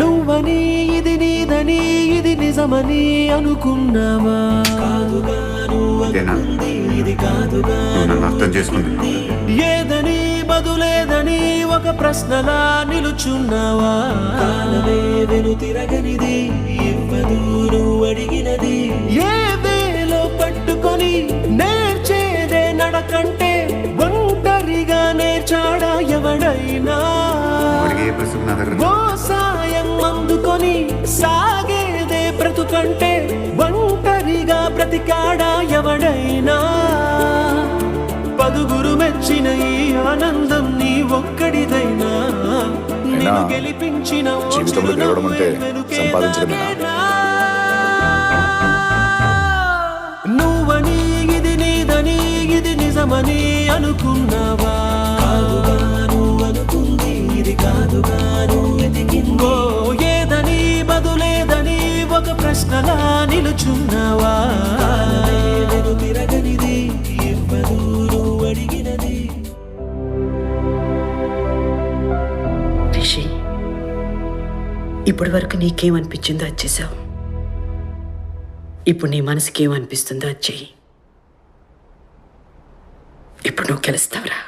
నువ్వని ఇది నీదని ఇది నిజమని అనుకున్నావా? కాదుగా నువ్వనుకుంది ఇది కాదుగా అర్థం చేసుకుంది. ఏదని బదులేదని ఒక ప్రశ్నలా నిలుచున్నావా? కాలమే వెను తిరగనిది ఇవ్వదు నువ్వు అడిగినది. ఏ వేలో పట్టుకొని నేర్చేదే నడకంటే ఒంటరిగా నేర్చాడా ఎవడైనా? ఓ సాయం అందుకొని సాగేదే బ్రతుకంటే ఒంటరిగా బ్రతికాడా ఎవడైనా? పదుగురు మెచ్చిన ఈ ఆనందం నీ ఒక్కడిదైనా? నేను గెలిపించిన నువ్వని ఇది నీదని ఇది నిజమని అనుకున్నావా? కాదుగా నువ్వనుకుంది ఇది కాదుగా నువ్వు వెతికిందో. ఏదని బదులేదని ఒక ప్రశ్నలా నిలుచున్నావా? వెను తిరగనిది ఇవ్వదు నువ్వు అడిగినది. రిషి, ఇప్పటి వరకు నీకేమనిపించిందో అది చేసావు. ఇప్పుడు నీ మనసుకి ఏమనిపిస్తుందో అది చెయ్యి. ఇప్పుడు నువ్వు గెలుస్తావురా.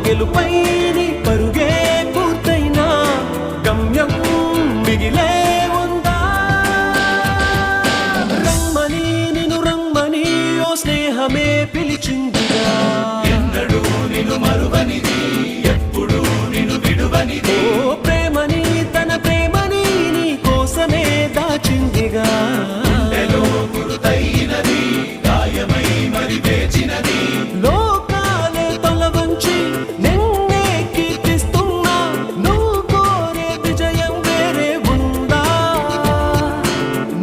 గెలుపై నీ పరుగే పూర్తయినా గమ్యం మిగిలే ఉందా? రమ్మని నిన్ను రమ్మని ఓ స్నేహమే పిలిచిందిగా. ఎన్నడూ నిన్ను మరువనిది ఎప్పుడు నిన్ను విడువనిది. ఓ ప్రేమని తన ప్రేమని నీ కోసమే దాచిందిగా. గురుతైనది గాయమై మరి వేచినది. లోకాలే తల వంచి నిన్నే కీర్తిస్తున్నా నువ్వు కోరే విజయం వేరే ఉందా?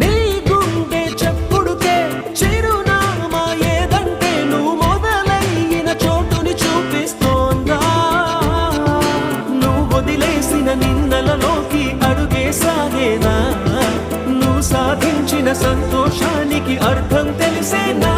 నీ గుండె చెప్పుడుకే చిరునామా ఏదంటే నువ్వు మొదలైన చోటుని చూపిస్తోందా? నువ్వు వదిలేసిన నిన్నలలోకి అడుగే సాగేనా? నువ్వు సాధించిన సంతోషానికి అర్థం తెలిసేనా?